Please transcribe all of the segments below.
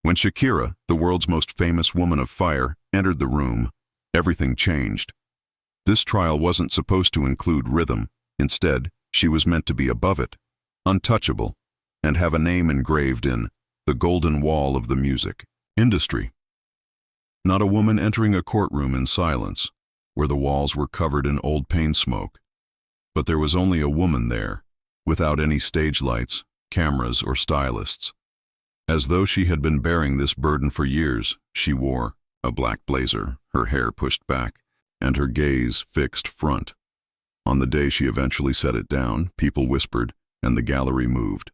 When Shakira, the world's most famous woman of fire, entered the room, everything changed. This trial wasn't supposed to include rhythm. Instead, she was meant to be above it, untouchable, and have a name engraved in the golden wall of the music industry. Not a woman entering a courtroom in silence, where the walls were covered in old paint smoke. But there was only a woman there, without any stage lights, cameras, or stylists. As though she had been bearing this burden for years, she wore a black blazer, her hair pushed back, and her gaze fixed front. On the day she eventually set it down, people whispered, and the gallery moved.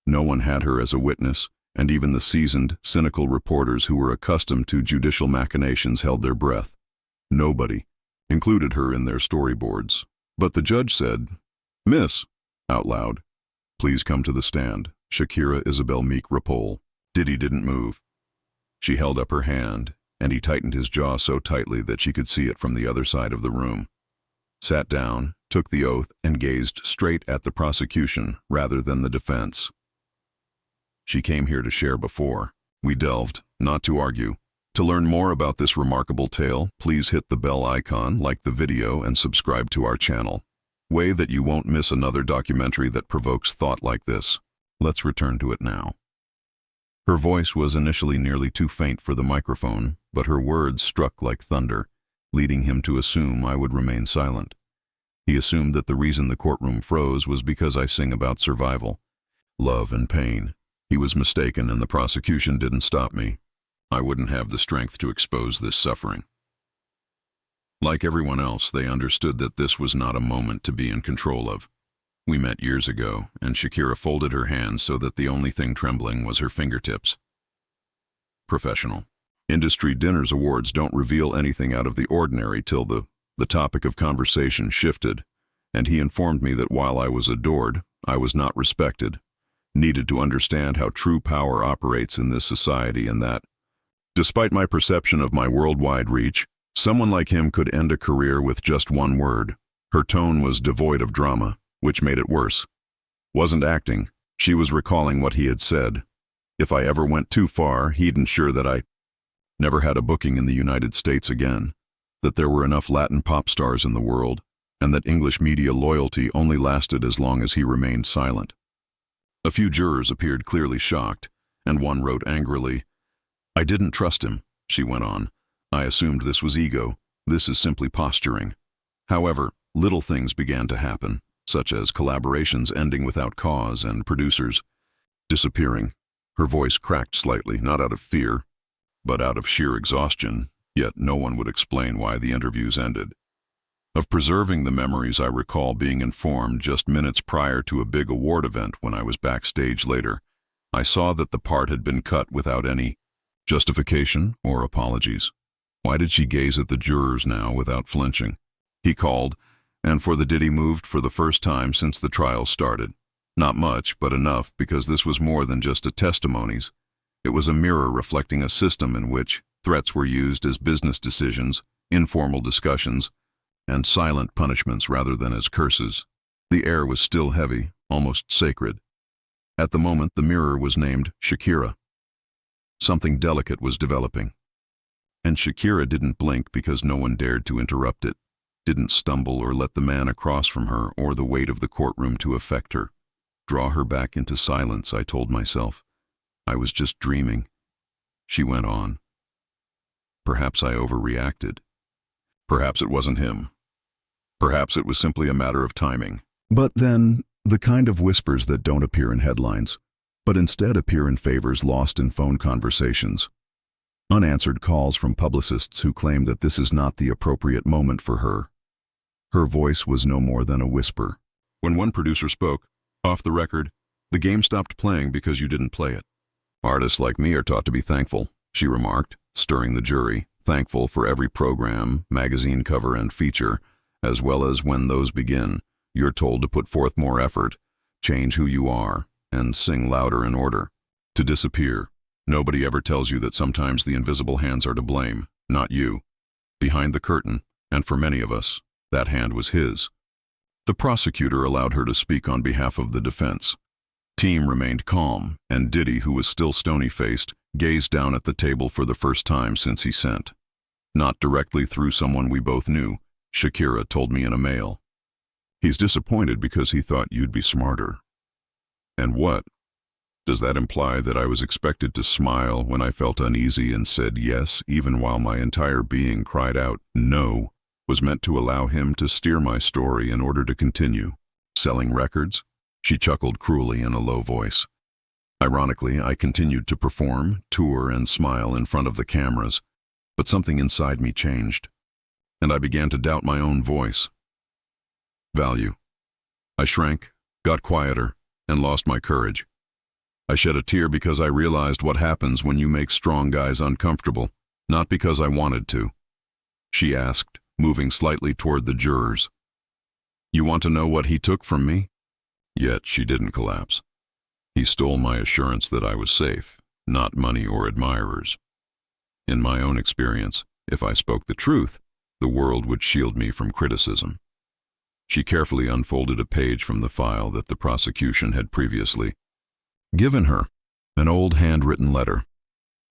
No one had her as a witness, and even the seasoned, cynical reporters who were accustomed to judicial machinations held their breath. Nobody included her in their storyboards. But the judge said, "Miss," out loud, "please come to the stand. Shakira Isabel Meek Rapole." Diddy didn't move. She held up her hand, and he tightened his jaw so tightly that she could see it from the other side of the room. Sat down, took the oath, and gazed straight at the prosecution rather than the defense. She came here to share before. We delved, not to argue. To learn more about this remarkable tale, please hit the bell icon, like the video, and subscribe to our channel. Way that you won't miss another documentary that provokes thought like this. Let's return to it now. Her voice was initially nearly too faint for the microphone, but her words struck like thunder, leading him to assume I would remain silent. He assumed that the reason the courtroom froze was because I sing about survival, love, and pain. He was mistaken, and the prosecution didn't stop me. I wouldn't have the strength to expose this suffering. Like everyone else, they understood that this was not a moment to be in control of. We met years ago, and Shakira folded her hands so that the only thing trembling was her fingertips. Professional. Industry dinners awards don't reveal anything out of the ordinary till the topic of conversation shifted, and he informed me that while I was adored, I was not respected, needed to understand how true power operates in this society, and that, despite my perception of my worldwide reach, someone like him could end a career with just one word. Her tone was devoid of drama, which made it worse. Wasn't acting, she was recalling what he had said. If I ever went too far, he'd ensure that I never had a booking in the United States again, that there were enough Latin pop stars in the world, and that English media loyalty only lasted as long as he remained silent. A few jurors appeared clearly shocked, and one wrote angrily, "I didn't trust him," she went on. "I assumed this was ego. This is simply posturing." However, little things began to happen, such as collaborations ending without cause and producers disappearing. Her voice cracked slightly, not out of fear, but out of sheer exhaustion, yet no one would explain why the interviews ended. Of preserving the memories, I recall being informed just minutes prior to a big award event when I was backstage later. I saw that the part had been cut without any justification or apologies. Why did she gaze at the jurors now without flinching? He called, and for the Diddy moved for the first time since the trial started. Not much, but enough, because this was more than just a testimonies. It was a mirror reflecting a system in which threats were used as business decisions, informal discussions, and silent punishments rather than as curses. The air was still heavy, almost sacred. At the moment, the mirror was named Shakira. Something delicate was developing. And Shakira didn't blink because no one dared to interrupt it, didn't stumble or let the man across from her or the weight of the courtroom to affect her. Draw her back into silence, I told myself. I was just dreaming. She went on. Perhaps I overreacted. Perhaps it wasn't him. Perhaps it was simply a matter of timing. But then, the kind of whispers that don't appear in headlines, but instead appear in favors lost in phone conversations. Unanswered calls from publicists who claim that this is not the appropriate moment for her. Her voice was no more than a whisper. When one producer spoke, off the record, "The game stopped playing because you didn't play it." "Artists like me are taught to be thankful," she remarked, stirring the jury, "thankful for every program, magazine cover, and feature, as well as when those begin, you're told to put forth more effort, change who you are, and sing louder in order to disappear. Nobody ever tells you that sometimes the invisible hands are to blame, not you. Behind the curtain, and for many of us, that hand was his." The prosecutor allowed her to speak on behalf of the defense. Team remained calm, and Diddy, who was still stony-faced, gazed down at the table for the first time since he sent. Not directly through someone we both knew, Shakira told me in a mail. He's disappointed because he thought you'd be smarter. And what? Does that imply that I was expected to smile when I felt uneasy and said yes, even while my entire being cried out no, was meant to allow him to steer my story in order to continue? Selling records? She chuckled cruelly in a low voice. Ironically, I continued to perform, tour, and smile in front of the cameras, but something inside me changed, and I began to doubt my own voice. Value. I shrank, got quieter, and lost my courage. I shed a tear because I realized what happens when you make strong guys uncomfortable, not because I wanted to. She asked, moving slightly toward the jurors. You want to know what he took from me? Yet she didn't collapse. He stole my assurance that I was safe, not money or admirers. In my own experience, if I spoke the truth, the world would shield me from criticism. She carefully unfolded a page from the file that the prosecution had previously given her, an old handwritten letter.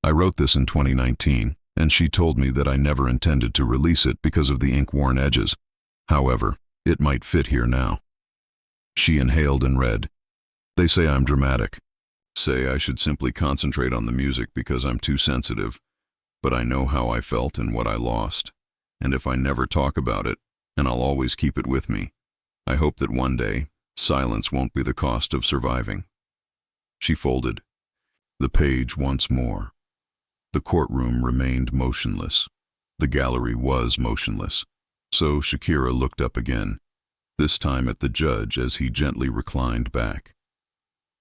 I wrote this in 2019, and she told me that I never intended to release it because of the ink-worn edges. However, it might fit here now. She inhaled and read. They say I'm dramatic. Say I should simply concentrate on the music because I'm too sensitive. But I know how I felt and what I lost. And if I never talk about it, and I'll always keep it with me, I hope that one day, silence won't be the cost of surviving. She folded the page once more. The courtroom remained motionless. The gallery was motionless. So Shakira looked up again, this time at the judge as he gently reclined back.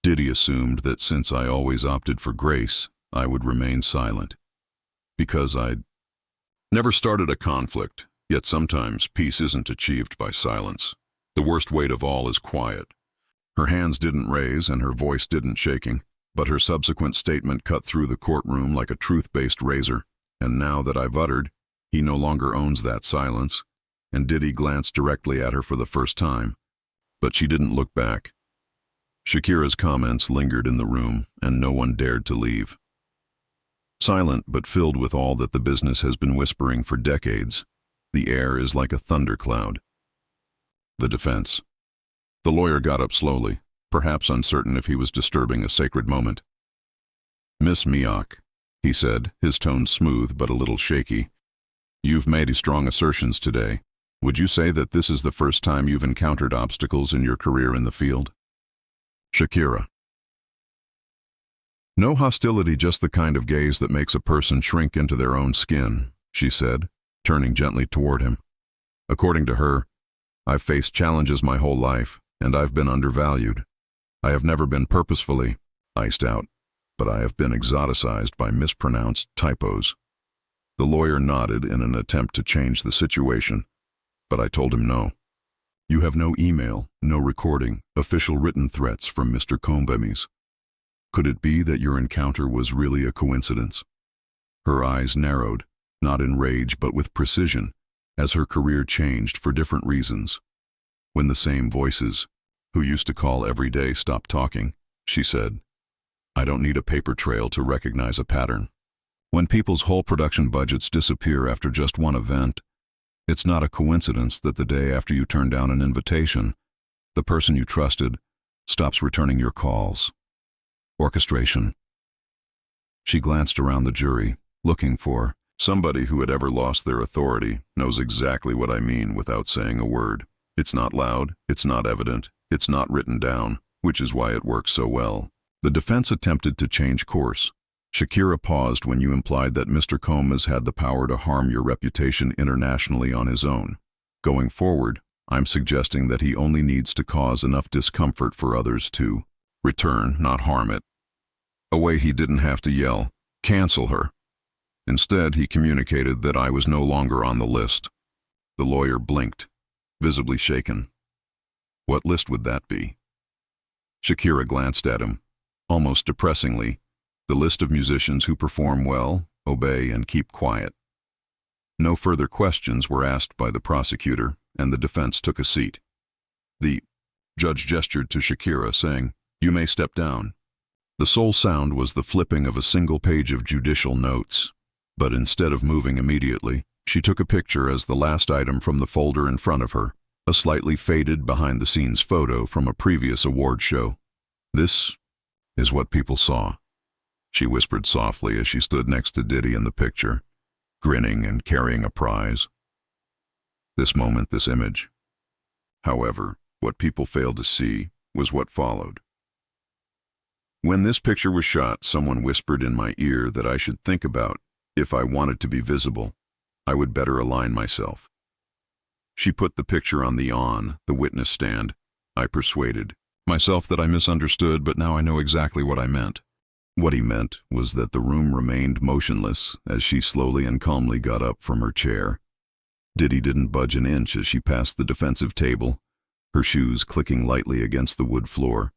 Diddy assumed that since I always opted for grace, I would remain silent. Because I'd never started a conflict, yet sometimes peace isn't achieved by silence. The worst weight of all is quiet. Her hands didn't raise and her voice didn't shaking, but her subsequent statement cut through the courtroom like a truth-based razor. And now that I've uttered, he no longer owns that silence. And Diddy glanced directly at her for the first time, but she didn't look back. Shakira's comments lingered in the room, and no one dared to leave. Silent but filled with all that the business has been whispering for decades, the air is like a thundercloud. The defense. The lawyer got up slowly, perhaps uncertain if he was disturbing a sacred moment. Miss Mioch, he said, his tone smooth but a little shaky, you've made strong assertions today. Would you say that this is the first time you've encountered obstacles in your career in the field? Shakira. No hostility, just the kind of gaze that makes a person shrink into their own skin, she said, turning gently toward him. According to her, I've faced challenges my whole life, and I've been undervalued. I have never been purposefully iced out, but I have been exoticized by mispronounced typos. The lawyer nodded in an attempt to change the situation, but I told him no. You have no email, no recording, official written threats from Mr. Combs. Could it be that your encounter was really a coincidence? Her eyes narrowed, not in rage but with precision, as her career changed for different reasons. When the same voices, who used to call every day, stopped talking, she said, I don't need a paper trail to recognize a pattern. When people's whole production budgets disappear after just one event, it's not a coincidence that the day after you turn down an invitation, the person you trusted stops returning your calls. Orchestration. She glanced around the jury, looking for somebody who had ever lost their authority, knows exactly what I mean without saying a word. It's not loud, it's not evident, it's not written down, which is why it works so well. The defense attempted to change course. Shakira paused when you implied that Mr. Combs had the power to harm your reputation internationally on his own. Going forward, I'm suggesting that he only needs to cause enough discomfort for others to return, not harm it. A way he didn't have to yell, cancel her. Instead, he communicated that I was no longer on the list. The lawyer blinked, visibly shaken. What list would that be? Shakira glanced at him, almost depressingly. The list of musicians who perform well, obey, and keep quiet. No further questions were asked by the prosecutor, and the defense took a seat. The judge gestured to Shakira, saying, You may step down. The sole sound was the flipping of a single page of judicial notes. But instead of moving immediately, she took a picture as the last item from the folder in front of her, a slightly faded behind-the-scenes photo from a previous award show. This is what people saw, she whispered softly as she stood next to Diddy in the picture, grinning and carrying a prize. This moment, this image. However, what people failed to see was what followed. When this picture was shot, someone whispered in my ear that I should think about, if I wanted to be visible, I would better align myself. She put the picture on the witness stand. I persuaded myself that I misunderstood, but now I know exactly what I meant. What he meant was that the room remained motionless as she slowly and calmly got up from her chair. Diddy didn't budge an inch as she passed the defensive table, her shoes clicking lightly against the wood floor.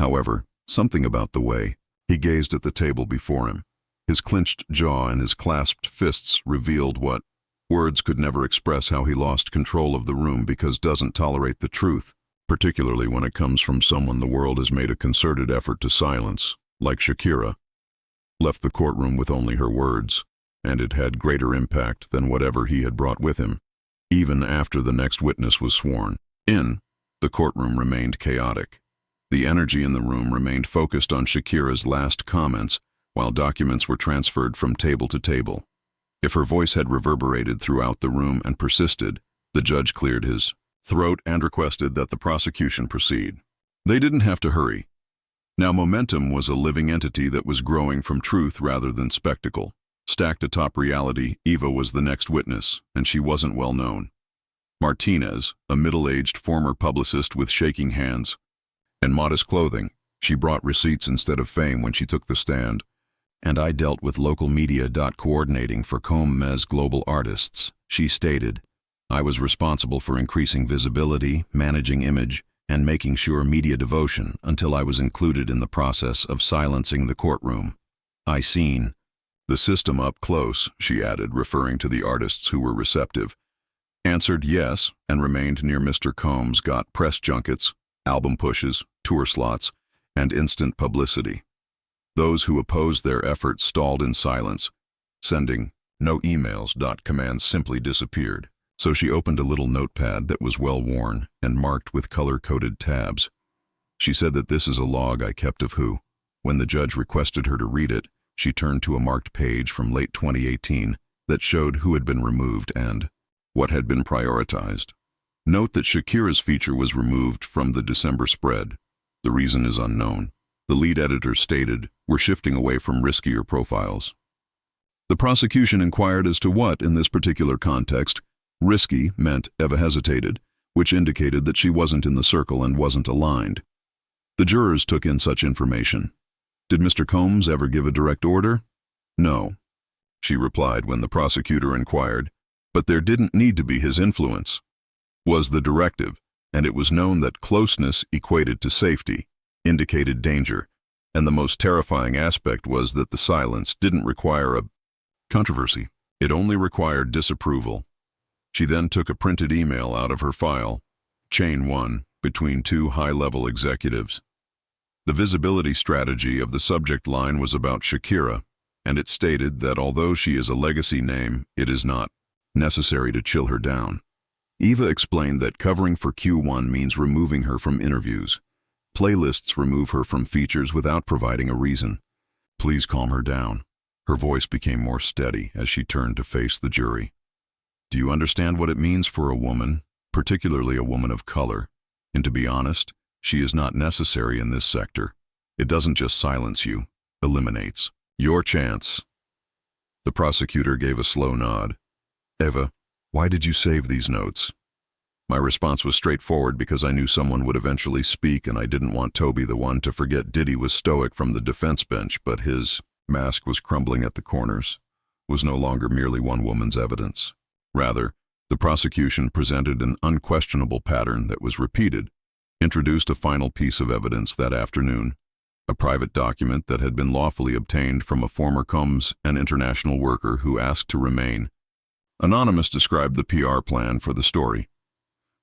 However, something about the way he gazed at the table before him, his clenched jaw and his clasped fists revealed what words could never express: how he lost control of the room because doesn't tolerate the truth, particularly when it comes from someone the world has made a concerted effort to silence, like Shakira. Left the courtroom with only her words, and it had greater impact than whatever he had brought with him. Even after the next witness was sworn in, the courtroom remained chaotic. The energy in the room remained focused on Shakira's last comments while documents were transferred from table to table. If her voice had reverberated throughout the room and persisted, the judge cleared his throat and requested that the prosecution proceed. They didn't have to hurry. Now momentum was a living entity that was growing from truth rather than spectacle. Stacked atop reality, Eva was the next witness, and she wasn't well known. Martinez, a middle-aged former publicist with shaking hands and modest clothing, she brought receipts instead of fame when she took the stand. And I dealt with local media. Coordinating for Com's global artists, she stated. I was responsible for increasing visibility, managing image, and making sure media devotion until I was included in the process of silencing the courtroom. I seen the system up close, she added, referring to the artists who were receptive. Answered yes, and remained near Mr. Combs, got press junkets, album pushes, tour slots, and instant publicity. Those who opposed their efforts stalled in silence, sending no emails. Commands simply disappeared. So she opened a little notepad that was well worn and marked with color-coded tabs. She said that this is a log I kept of who. When the judge requested her to read it, she turned to a marked page from late 2018 that showed who had been removed and what had been prioritized. Note that Shakira's feature was removed from the December spread. The reason is unknown. The lead editor stated, "We're shifting away from riskier profiles." The prosecution inquired as to what, in this particular context, risky meant. Eva hesitated, which indicated that she wasn't in the circle and wasn't aligned. The jurors took in such information. Did Mr. Combs ever give a direct order? No, she replied when the prosecutor inquired, but there didn't need to be. His influence was the directive, and it was known that closeness equated to safety, indicated danger, and the most terrifying aspect was that the silence didn't require a controversy. It only required disapproval. She then took a printed email out of her file, chain 1, between two high-level executives. The visibility strategy of the subject line was about Shakira, and it stated that although she is a legacy name, it is not necessary to chill her down. Eva explained that covering for Q1 means removing her from interviews. Playlists remove her from features without providing a reason. Please calm her down. Her voice became more steady as she turned to face the jury. Do you understand what it means for a woman, particularly a woman of color? And to be honest, she is not necessary in this sector. It doesn't just silence you, eliminates your chance. The prosecutor gave a slow nod. Eva, why did you save these notes? My response was straightforward because I knew someone would eventually speak and I didn't want Toby the one to forget. Diddy was stoic from the defense bench, but his mask was crumbling at the corners, was no longer merely one woman's evidence. Rather, the prosecution presented an unquestionable pattern that was repeated, introduced a final piece of evidence that afternoon, a private document that had been lawfully obtained from a former Combs and international worker who asked to remain. Anonymous described the PR plan for the story.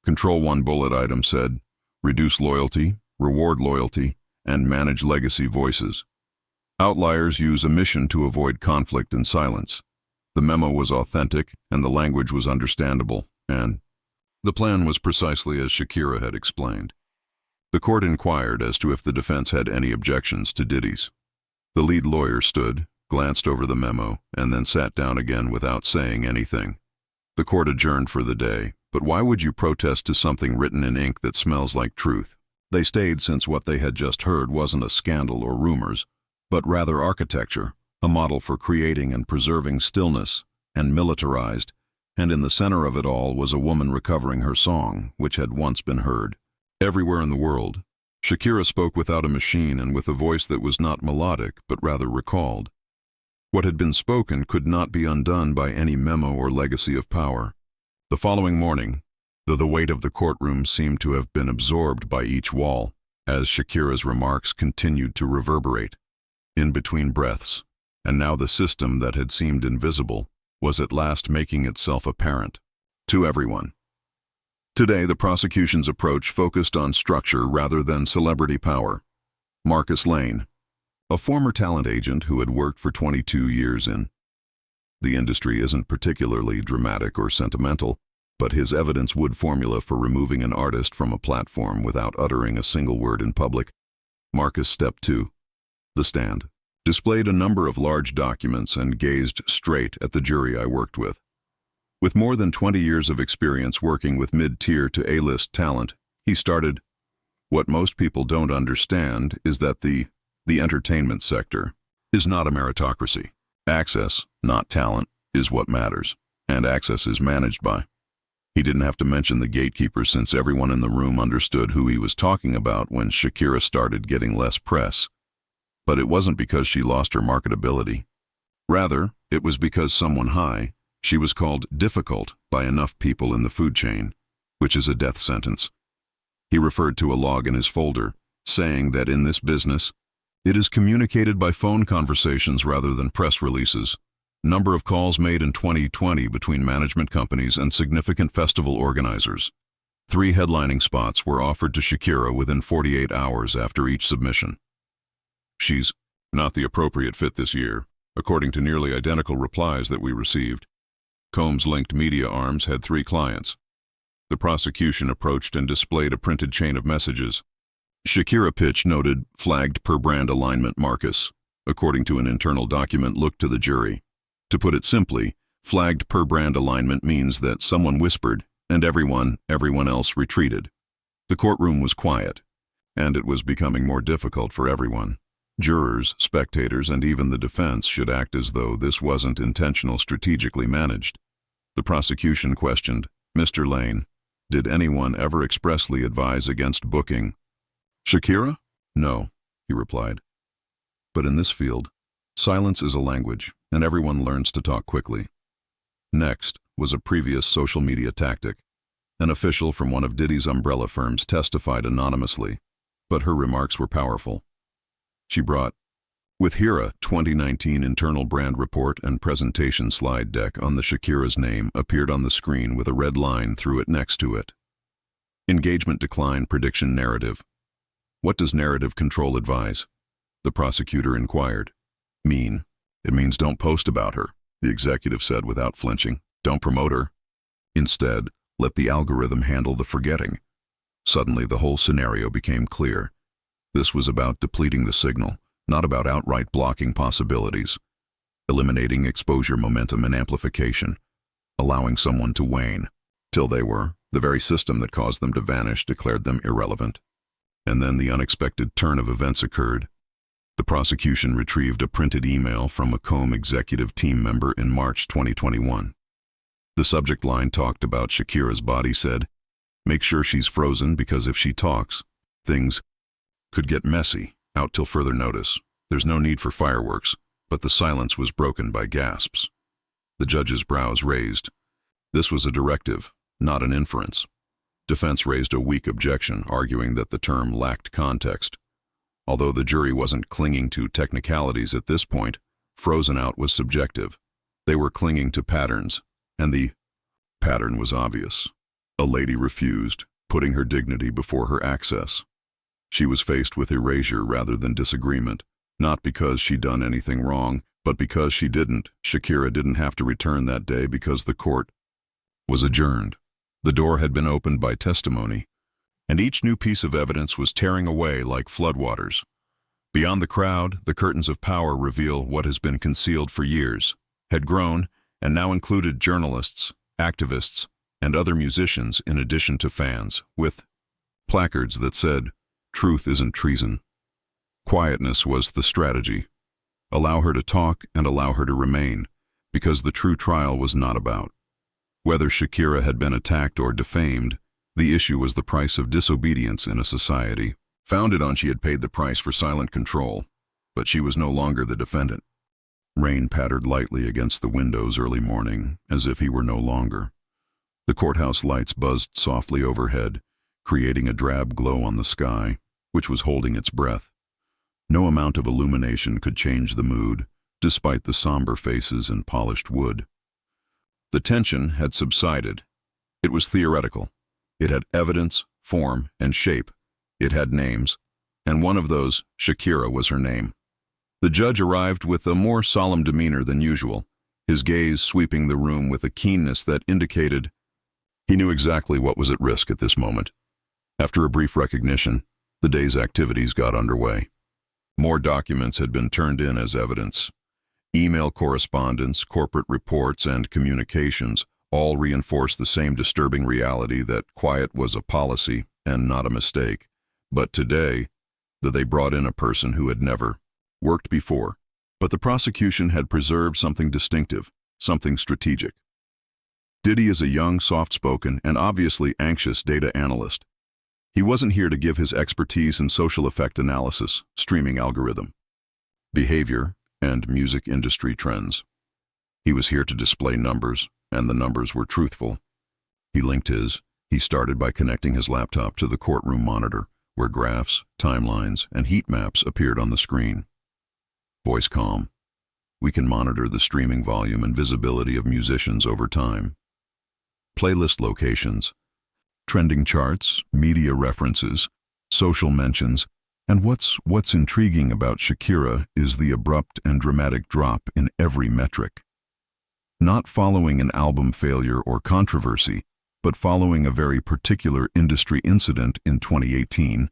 Control 1 bullet item said, reduce loyalty, reward loyalty, and manage legacy voices. Outliers use omission to avoid conflict and silence. The memo was authentic, and the language was understandable, and the plan was precisely as Shakira had explained. The court inquired as to if the defense had any objections to Diddy's. The lead lawyer stood, glanced over the memo, and then sat down again without saying anything. The court adjourned for the day, but why would you protest to something written in ink that smells like truth? They stayed since what they had just heard wasn't a scandal or rumors, but rather architecture, a model for creating and preserving stillness, and militarized, and in the center of it all was a woman recovering her song, which had once been heard everywhere in the world. Shakira spoke without a machine and with a voice that was not melodic, but rather recalled. What had been spoken could not be undone by any memo or legacy of power. The following morning, though the weight of the courtroom seemed to have been absorbed by each wall, as Shakira's remarks continued to reverberate, in between breaths, and now the system that had seemed invisible was at last making itself apparent to everyone. Today, the prosecution's approach focused on structure rather than celebrity power. Marcus Lane, a former talent agent who had worked for 22 years in the industry, isn't particularly dramatic or sentimental, but his evidence would formula for removing an artist from a platform without uttering a single word in public. Marcus stepped to the stand, displayed a number of large documents, and gazed straight at the jury I worked with. With more than 20 years of experience working with mid-tier to A-list talent, he started, "What most people don't understand is that the entertainment sector is not a meritocracy. Access, not talent, is what matters, and access is managed by." He didn't have to mention the gatekeepers since everyone in the room understood who he was talking about when Shakira started getting less press. But it wasn't because she lost her marketability. Rather, it was because someone high, she was called difficult by enough people in the food chain, which is a death sentence. He referred to a log in his folder, saying that in this business, it is communicated by phone conversations rather than press releases. Number of calls made in 2020 between management companies and significant festival organizers. 3 headlining spots were offered to Shakira within 48 hours after each submission. She's not the appropriate fit this year, according to nearly identical replies that we received. Combs-linked media arms had 3 clients. The prosecution approached and displayed a printed chain of messages. Shakira pitch noted, "Flagged per brand alignment Marcus," according to an internal document looked to the jury. To put it simply, flagged per brand alignment means that someone whispered and everyone else retreated. The courtroom was quiet, and it was becoming more difficult for everyone. Jurors, spectators, and even the defense should act as though this wasn't intentional, strategically managed. The prosecution questioned, "Mr. Lane, did anyone ever expressly advise against booking Shakira?" "No," he replied. But in this field, silence is a language, and everyone learns to talk quickly. Next was a previous social media tactic. An official from one of Diddy's umbrella firms testified anonymously, but her remarks were powerful. She brought, with Hira 2019 internal brand report and presentation slide deck on the Shakira's name appeared on the screen with a red line through it next to it. Engagement decline prediction narrative. What does narrative control advise? The prosecutor inquired. It means don't post about her, the executive said without flinching. Don't promote her. Instead, let the algorithm handle the forgetting. Suddenly, the whole scenario became clear. This was about depleting the signal, not about outright blocking possibilities. Eliminating exposure, momentum, and amplification. Allowing someone to wane, till they were, the very system that caused them to vanish declared them irrelevant. And then the unexpected turn of events occurred. The prosecution retrieved a printed email from a Combs executive team member in March 2021. The subject line talked about Shakira's body said, "Make sure she's frozen because if she talks, things could get messy, out till further notice. There's no need for fireworks," but the silence was broken by gasps. The judge's brows raised. This was a directive, not an inference. Defense raised a weak objection, arguing that the term lacked context. Although the jury wasn't clinging to technicalities at this point, frozen out was subjective. They were clinging to patterns, and the pattern was obvious. A lady refused, putting her dignity before her access. She was faced with erasure rather than disagreement, not because she'd done anything wrong, but because she didn't. Shakira didn't have to return that day because the court was adjourned. The door had been opened by testimony, and each new piece of evidence was tearing away like floodwaters. Beyond the crowd, the curtains of power reveal what has been concealed for years, had grown, and now included journalists, activists, and other musicians in addition to fans, with placards that said, "Truth isn't treason." Quietness was the strategy. Allow her to talk and allow her to remain, because the true trial was not about whether Shakira had been attacked or defamed. The issue was the price of disobedience in a society founded on she had paid the price for silent control, but she was no longer the defendant. Rain pattered lightly against the windows early morning, as if he were no longer. The courthouse lights buzzed softly overhead, creating a drab glow on the sky, which was holding its breath. No amount of illumination could change the mood, despite the somber faces and polished wood. The tension had subsided. It was theoretical. It had evidence, form, and shape. It had names, and one of those, Shakira, was her name. The judge arrived with a more solemn demeanor than usual, his gaze sweeping the room with a keenness that indicated he knew exactly what was at risk at this moment. After a brief recognition, the day's activities got underway. More documents had been turned in as evidence. Email correspondence, corporate reports, and communications all reinforced the same disturbing reality that quiet was a policy and not a mistake. But today, they brought in a person who had never worked before. But the prosecution had preserved something distinctive, something strategic. Diddy is a young, soft-spoken, and obviously anxious data analyst. He wasn't here to give his expertise in social effect analysis, streaming algorithm, behavior, and music industry trends. He was here to display numbers, and the numbers were truthful. He started by connecting his laptop to the courtroom monitor, where graphs, timelines, and heat maps appeared on the screen. Voice calm. We can monitor the streaming volume and visibility of musicians over time. Playlist locations, trending charts, media references, social mentions, and what's intriguing about Shakira is the abrupt and dramatic drop in every metric. Not following an album failure or controversy, but following a very particular industry incident in 2018.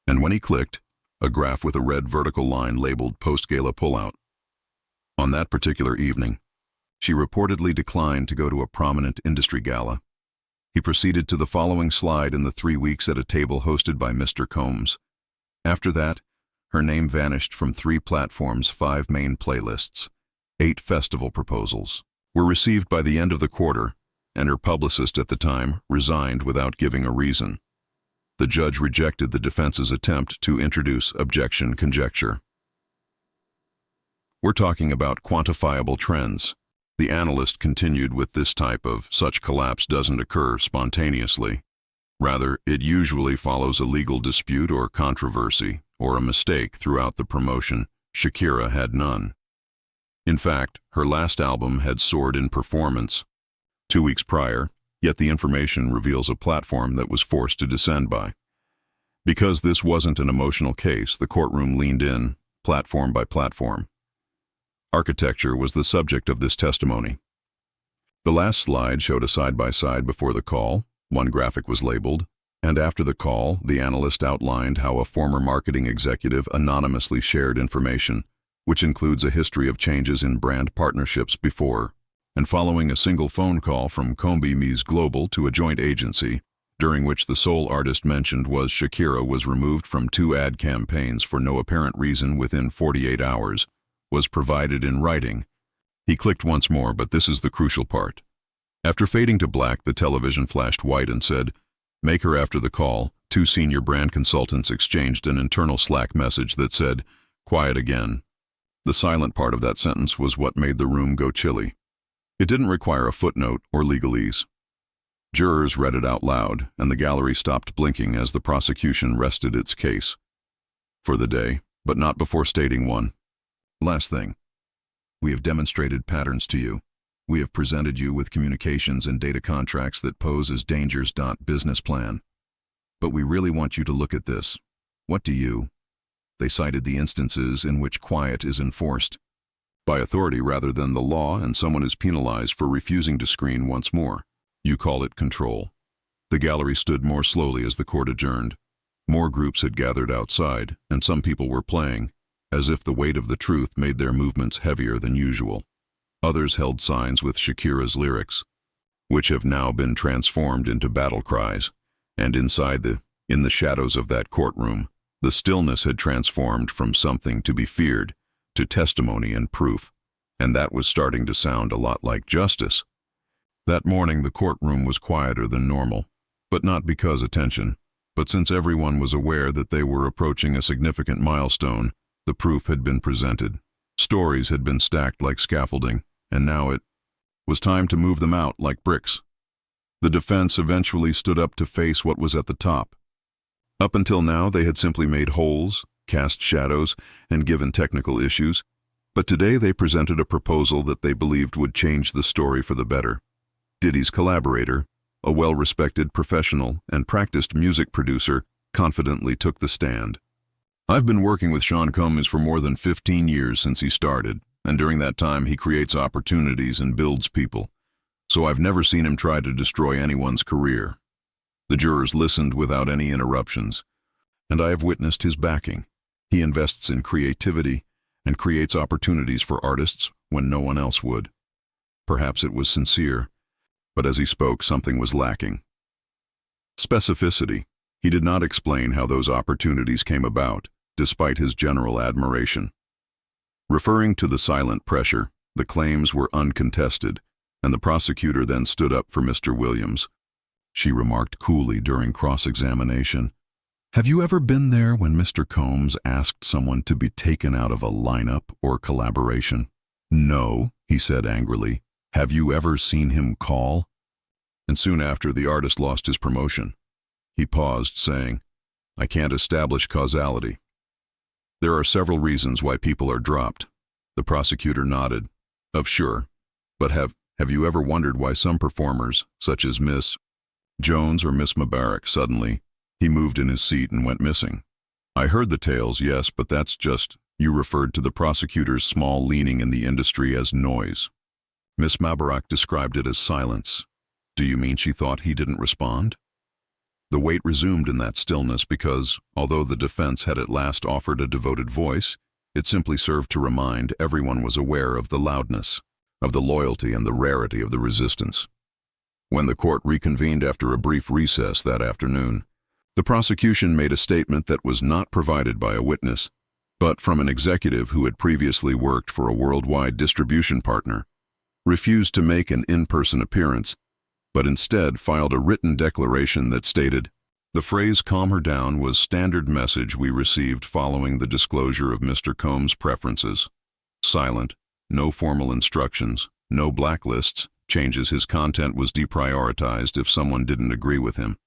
And when he clicked, a graph with a red vertical line labeled post-gala pullout. On that particular evening, she reportedly declined to go to a prominent industry gala. He proceeded to the following slide in the 3 weeks at a table hosted by Mr. Combs. After that, her name vanished from 3 platforms, 5 main playlists, 8 festival proposals were received by the end of the quarter, and her publicist at the time resigned without giving a reason. The judge rejected the defense's attempt to introduce objection conjecture. We're talking about quantifiable trends. The analyst continued with this type of such collapse doesn't occur spontaneously. Rather, it usually follows a legal dispute or controversy or a mistake throughout the promotion. Shakira had none. In fact, her last album had soared in performance 2 weeks prior, yet the information reveals a platform that was forced to descend by. Because this wasn't an emotional case, the courtroom leaned in, platform by platform. Architecture was the subject of this testimony. The last slide showed a side-by-side before the call. One graphic was labeled, and after the call, the analyst outlined how a former marketing executive anonymously shared information, which includes a history of changes in brand partnerships before and following a single phone call from Combi Mies Global to a joint agency, during which the sole artist mentioned was Shakira was removed from 2 ad campaigns for no apparent reason within 48 hours, was provided in writing. He clicked once more, but this is the crucial part. After fading to black, the television flashed white and said, "Make her." After the call, 2 senior brand consultants exchanged an internal Slack message that said, "Quiet again." The silent part of that sentence was what made the room go chilly. It didn't require a footnote or legalese. Jurors read it out loud, and the gallery stopped blinking as the prosecution rested its case for the day, but not before stating one last thing. We have demonstrated patterns to you. We have presented you with communications and data contracts that pose as dangers. Business plan. But we really want you to look at this. What do you? They cited the instances in which quiet is enforced by authority rather than the law, and someone is penalized for refusing to screen once more. You call it control. The gallery stood more slowly as the court adjourned. More groups had gathered outside, and some people were playing, as if the weight of the truth made their movements heavier than usual. Others held signs with Shakira's lyrics, which have now been transformed into battle cries, and in the shadows of that courtroom, the stillness had transformed from something to be feared to testimony and proof, and that was starting to sound a lot like justice. That morning the courtroom was quieter than normal, but not because attention, but since everyone was aware that they were approaching a significant milestone. The proof had been presented. Stories had been stacked like scaffolding, and now it was time to move them out like bricks. The defense eventually stood up to face what was at the top. Up until now, they had simply made holes, cast shadows, and given technical issues, but today they presented a proposal that they believed would change the story for the better. Diddy's collaborator, a well-respected professional and practiced music producer, confidently took the stand. I've been working with Sean Combs for more than 15 years since he started, and during that time he creates opportunities and builds people. So I've never seen him try to destroy anyone's career. The jurors listened without any interruptions, and I have witnessed his backing. He invests in creativity and creates opportunities for artists when no one else would. Perhaps it was sincere, but as he spoke, something was lacking. Specificity. He did not explain how those opportunities came about, despite his general admiration. Referring to the silent pressure, the claims were uncontested, and the prosecutor then stood up for Mr. Williams. She remarked coolly during cross-examination, "Have you ever been there when Mr. Combs asked someone to be taken out of a lineup or collaboration?" "No," he said angrily. "Have you ever seen him call?" And soon after, the artist lost his promotion. He paused, saying, "I can't establish causality." There are several reasons why people are dropped. The prosecutor nodded. Sure. But have you ever wondered why some performers, such as Miss Jones or Miss Mubarak, suddenly, he moved in his seat and went missing? I heard the tales, yes, but that's just, you referred to the prosecutor's small leaning in the industry as noise. Miss Mubarak described it as silence. Do you mean she thought he didn't respond? The wait resumed in that stillness because, although the defense had at last offered a devoted voice, it simply served to remind everyone was aware of the loudness, of the loyalty and the rarity of the resistance. When the court reconvened after a brief recess that afternoon, the prosecution made a statement that was not provided by a witness, but from an executive who had previously worked for a worldwide distribution partner, refused to make an in-person appearance, but instead filed a written declaration that stated, "The phrase 'calm her down' was standard message we received following the disclosure of Mr. Combs' preferences. Silent, no formal instructions, no blacklists, changes. His content was deprioritized if someone didn't agree with him."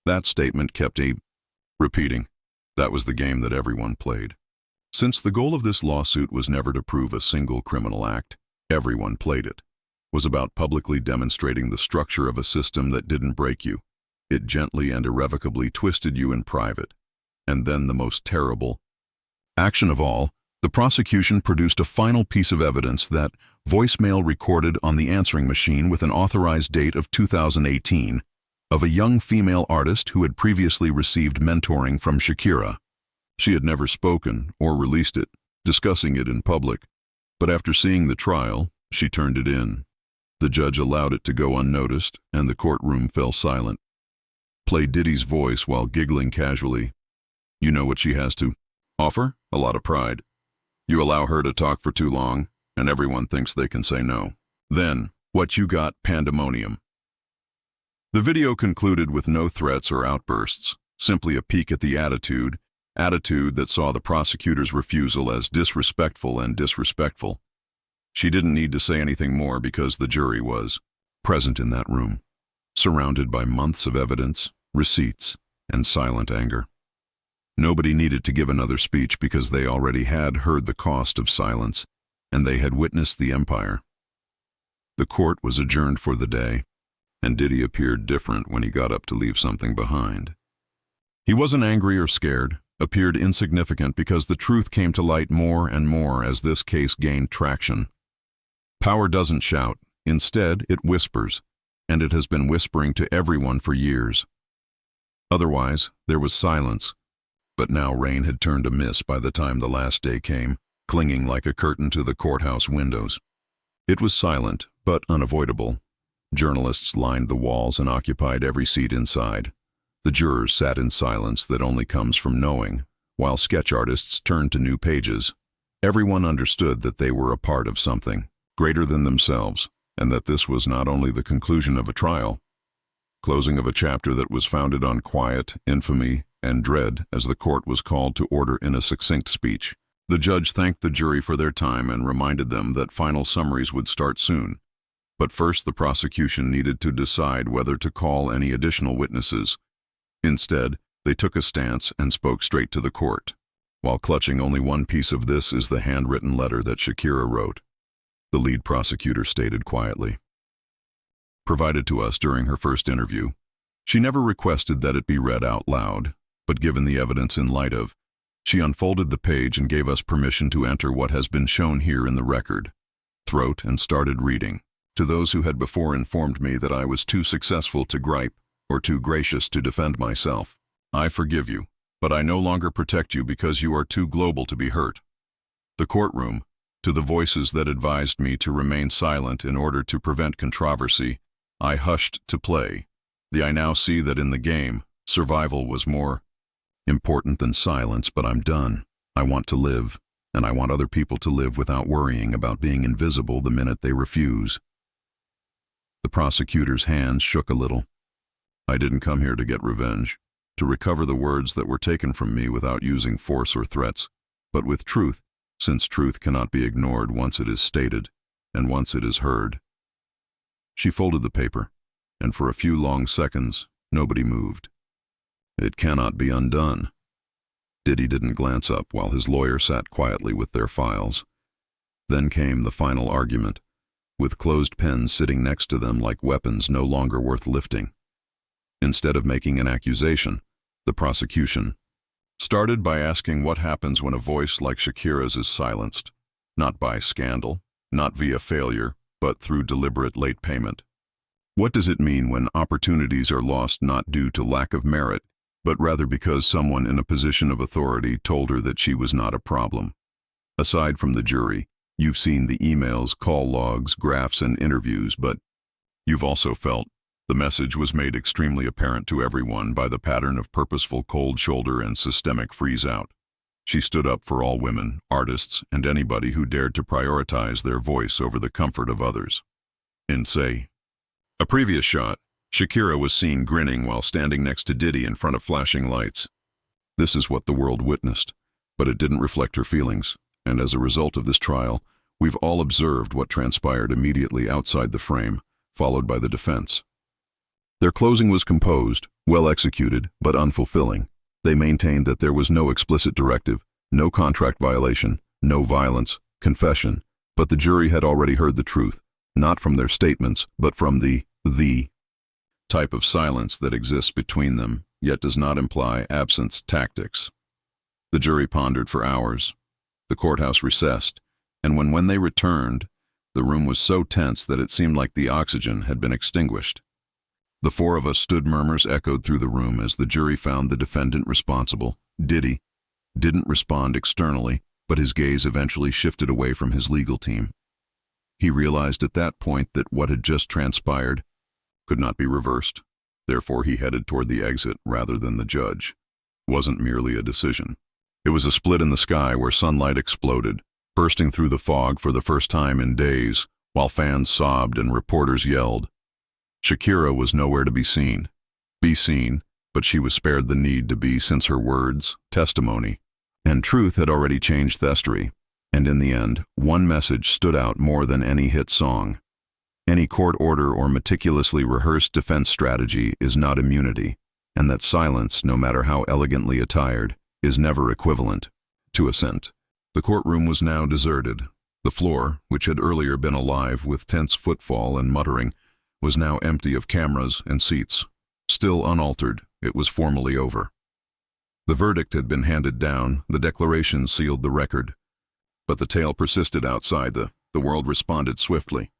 That statement kept repeating. That was the game that everyone played. Since the goal of this lawsuit was never to prove a single criminal act, everyone played it. Was about publicly demonstrating the structure of a system that didn't break you. It gently and irrevocably twisted you in private. And then the most terrible action of all, the prosecution produced a final piece of evidence, that voicemail recorded on the answering machine with an authorized date of 2018 of a young female artist who had previously received mentoring from Shakira. She had never spoken or released it, discussing it in public, but after seeing the trial, she turned it in. The judge allowed it to go unnoticed, and the courtroom fell silent. Play Diddy's voice while giggling casually. You know what she has to offer? A lot of pride. You allow her to talk for too long, and everyone thinks they can say no. Then, what you got? Pandemonium. The video concluded with no threats or outbursts, simply a peek at the attitude that saw the prosecutor's refusal as disrespectful and disrespectful. She didn't need to say anything more because the jury was present in that room, surrounded by months of evidence, receipts, and silent anger. Nobody needed to give another speech because they already had heard the cost of silence, and they had witnessed the empire. The court was adjourned for the day, and Diddy appeared different when he got up to leave something behind. He wasn't angry or scared. appeared insignificant because the truth came to light more and more as this case gained traction. Power doesn't shout. Instead, it whispers, and it has been whispering to everyone for years. Otherwise, there was silence. But now rain had turned to mist by the time the last day came, clinging like a curtain to the courthouse windows. It was silent, but unavoidable. Journalists lined the walls and occupied every seat inside. The jurors sat in silence that only comes from knowing, while sketch artists turned to new pages. Everyone understood that they were a part of something greater than themselves, and that this was not only the conclusion of a trial, closing of a chapter that was founded on quiet, infamy, and dread as the court was called to order in a succinct speech. The judge thanked the jury for their time and reminded them that final summaries would start soon. But first the prosecution needed to decide whether to call any additional witnesses. Instead, they took a stance and spoke straight to the court. While clutching only one piece of this is the handwritten letter that Shakira wrote, the lead prosecutor stated quietly. Provided to us during her first interview, she never requested that it be read out loud, but given the evidence in light of, she unfolded the page and gave us permission to enter what has been shown here in the record. Throat and started reading. To those who had before informed me that I was too successful to gripe or too gracious to defend myself, I forgive you, but I no longer protect you because you are too global to be hurt. The courtroom, to the voices that advised me to remain silent in order to prevent controversy, I hushed to play. I now see that in the game, survival was more important than silence, but I'm done. I want to live, and I want other people to live without worrying about being invisible the minute they refuse. The prosecutor's hands shook a little. I didn't come here to get revenge, to recover the words that were taken from me without using force or threats, but with truth, since truth cannot be ignored once it is stated, and once it is heard. She folded the paper, and for a few long seconds, nobody moved. It cannot be undone. Diddy didn't glance up while his lawyer sat quietly with their files. Then came the final argument, with closed pens sitting next to them like weapons no longer worth lifting. Instead of making an accusation, the prosecution started by asking what happens when a voice like Shakira's is silenced, not by scandal, not via failure, but through deliberate late payment. What does it mean when opportunities are lost not due to lack of merit, but rather because someone in a position of authority told her that she was not a problem? Aside from the jury, you've seen the emails, call logs, graphs, and interviews, but you've also felt the message was made extremely apparent to everyone by the pattern of purposeful cold shoulder and systemic freeze-out. She stood up for all women, artists, and anybody who dared to prioritize their voice over the comfort of others. In, say, a previous shot, Shakira was seen grinning while standing next to Diddy in front of flashing lights. This is what the world witnessed, but it didn't reflect her feelings, and as a result of this trial, we've all observed what transpired immediately outside the frame, followed by the defense. Their closing was composed, well executed, but unfulfilling. They maintained that there was no explicit directive, no contract violation, no violence, confession, but the jury had already heard the truth, not from their statements, but from the type of silence that exists between them, yet does not imply absence tactics. The jury pondered for hours. The courthouse recessed, and when they returned, the room was so tense that it seemed like the oxygen had been extinguished. The four of us stood. Murmurs echoed through the room as the jury found the defendant responsible. Diddy didn't respond externally, but his gaze eventually shifted away from his legal team. He realized at that point that what had just transpired could not be reversed. Therefore, he headed toward the exit rather than the judge. It wasn't merely a decision. It was a split in the sky where sunlight exploded, bursting through the fog for the first time in days, while fans sobbed and reporters yelled. Shakira was nowhere to be seen. But she was spared the need to be, since her words, testimony, and truth had already changed history. And in the end, one message stood out more than any hit song. Any court order or meticulously rehearsed defense strategy is not immunity, and that silence, no matter how elegantly attired, is never equivalent to assent. The courtroom was now deserted. The floor, which had earlier been alive with tense footfall and muttering, was now empty of cameras and seats. Still unaltered, it was formally over. The verdict had been handed down, the declaration sealed the record. But the tale persisted outside the world responded swiftly,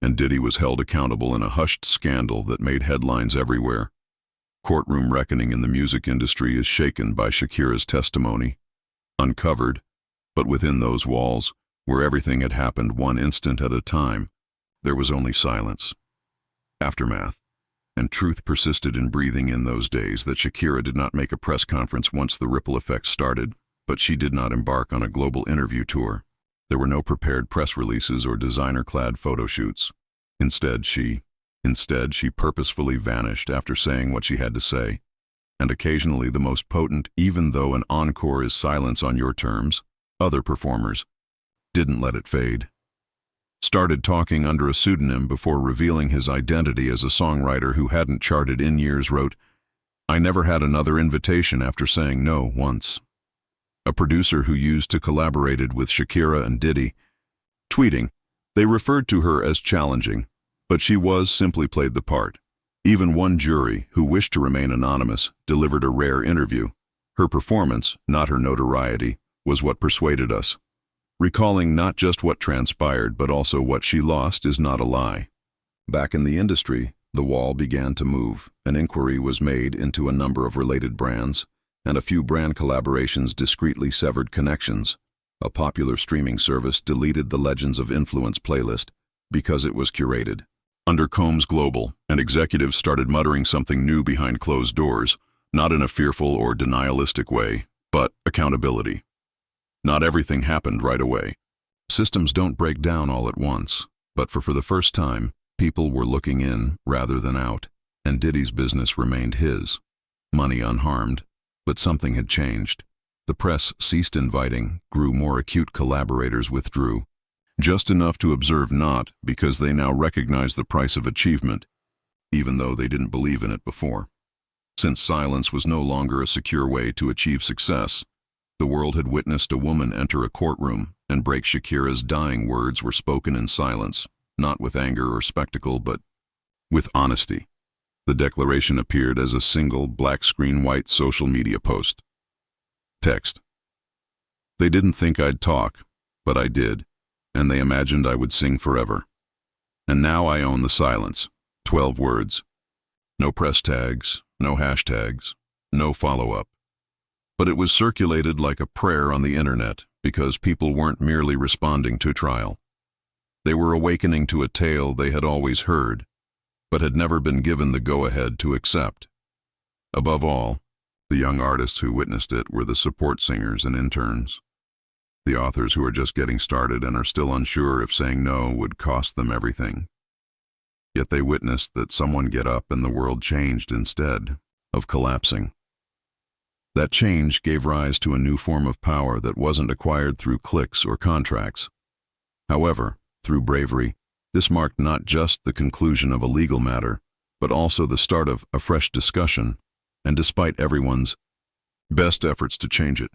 and Diddy was held accountable in a hushed scandal that made headlines everywhere. Courtroom reckoning in the music industry is shaken by Shakira's testimony. Uncovered, but within those walls, where everything had happened one instant at a time, there was only silence. Aftermath. And truth persisted in breathing in those days that Shakira did not make a press conference once the ripple effects started, but she did not embark on a global interview tour. There were no prepared press releases or designer-clad photo shoots. Instead, she purposefully vanished after saying what she had to say. And occasionally the most potent, even though an encore is silence on your terms, other performers didn't let it fade. Started talking under a pseudonym before revealing his identity as a songwriter who hadn't charted in years, wrote, "I never had another invitation after saying no once." A producer who used to collaborated with Shakira and Diddy, tweeting, "They referred to her as challenging, but she simply played the part." Even one jury, who wished to remain anonymous, delivered a rare interview. Her performance, not her notoriety, was what persuaded us. Recalling not just what transpired, but also what she lost is not a lie. Back in the industry, the wall began to move. An inquiry was made into a number of related brands, and a few brand collaborations discreetly severed connections. A popular streaming service deleted the Legends of Influence playlist because it was curated. Under Combs Global, and executives started muttering something new behind closed doors, not in a fearful or denialistic way, but accountability. Not everything happened right away. Systems don't break down all at once, but for the first time, people were looking in rather than out, and Diddy's business remained his. Money unharmed, but something had changed. The press ceased inviting, grew more acute, collaborators withdrew. Just enough to observe, not because they now recognized the price of achievement, even though they didn't believe in it before. Since silence was no longer a secure way to achieve success, the world had witnessed a woman enter a courtroom and break Shakira's dying words were spoken in silence, not with anger or spectacle, but with honesty. The declaration appeared as a single black screen white social media post. Text. "They didn't think I'd talk, but I did, and they imagined I would sing forever. And now I own the silence." 12 words. No press tags, no hashtags, no follow-up. But it was circulated like a prayer on the internet because people weren't merely responding to trial. They were awakening to a tale they had always heard, but had never been given the go-ahead to accept. Above all, the young artists who witnessed it were the support singers and interns. The authors who are just getting started and are still unsure if saying no would cost them everything. Yet they witnessed that someone get up and the world changed instead of collapsing. That change gave rise to a new form of power that wasn't acquired through clicks or contracts. However, through bravery, this marked not just the conclusion of a legal matter, but also the start of a fresh discussion, and despite everyone's best efforts to change it,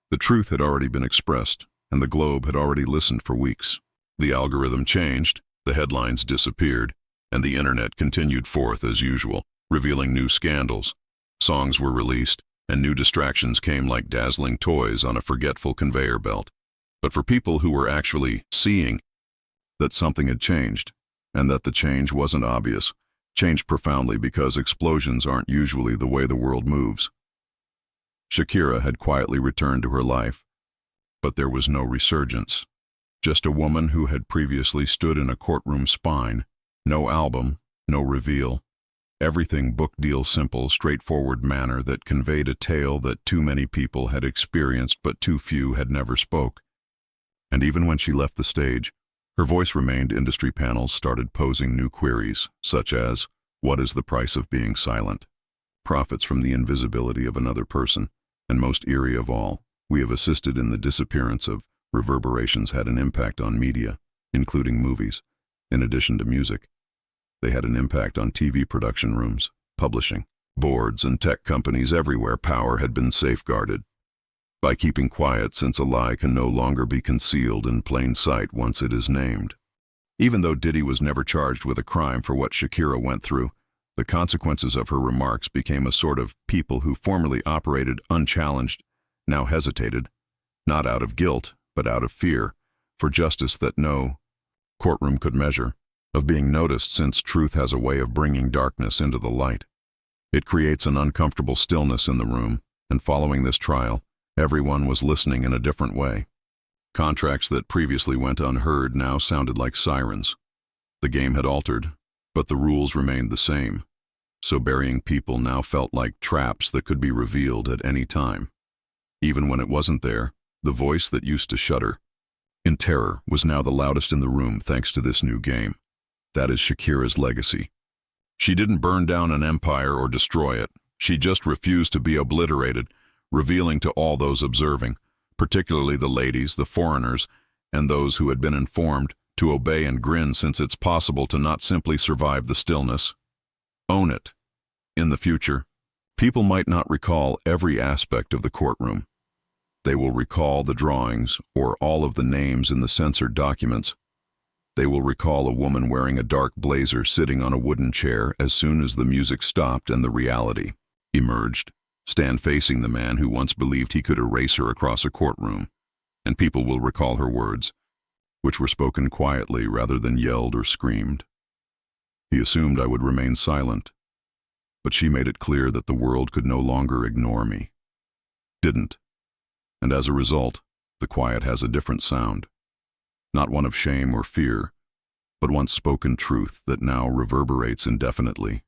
the truth had already been expressed, and the globe had already listened for weeks. The algorithm changed, the headlines disappeared, and the internet continued forth as usual, revealing new scandals. Songs were released, and new distractions came like dazzling toys on a forgetful conveyor belt. But for people who were actually seeing that something had changed, and that the change wasn't obvious, changed profoundly because explosions aren't usually the way the world moves. Shakira had quietly returned to her life, but there was no resurgence. Just a woman who had previously stood in a courtroom spine. No album, no reveal. Everything book deal simple, straightforward manner that conveyed a tale that too many people had experienced but too few had never spoke. And even when she left the stage, her voice remained. Industry panels started posing new queries, such as, what is the price of being silent? Profits from the invisibility of another person, and most eerie of all, we have assisted in the disappearance of reverberations had an impact on media, including movies, in addition to music. They had an impact on TV production rooms, publishing, boards, and tech companies everywhere. Power had been safeguarded by keeping quiet, since a lie can no longer be concealed in plain sight once it is named. Even though Diddy was never charged with a crime for what Shakira went through, The consequences of her remarks became a sort of people who formerly operated unchallenged, now hesitated, not out of guilt, but out of fear, for justice that no courtroom could measure, of being noticed, since truth has a way of bringing darkness into the light. It creates an uncomfortable stillness in the room, and following this trial, everyone was listening in a different way. Contracts that previously went unheard now sounded like sirens. The game had altered, but the rules remained the same, so burying people now felt like traps that could be revealed at any time. Even when it wasn't there, the voice that used to shudder in terror was now the loudest in the room thanks to this new game. That is Shakira's legacy. She didn't burn down an empire or destroy it. She just refused to be obliterated, revealing to all those observing, particularly the ladies, the foreigners, and those who had been informed, to obey and grin, since it's possible to not simply survive the stillness. Own it. In the future, people might not recall every aspect of the courtroom. They will recall the drawings or all of the names in the censored documents. They will recall a woman wearing a dark blazer sitting on a wooden chair as soon as the music stopped and the reality emerged, stand facing the man who once believed he could erase her across a courtroom. And people will recall her words, which were spoken quietly rather than yelled or screamed. He assumed I would remain silent, but she made it clear that the world could no longer ignore me. Didn't. And as a result, the quiet has a different sound. Not one of shame or fear, but one spoken truth that now reverberates indefinitely.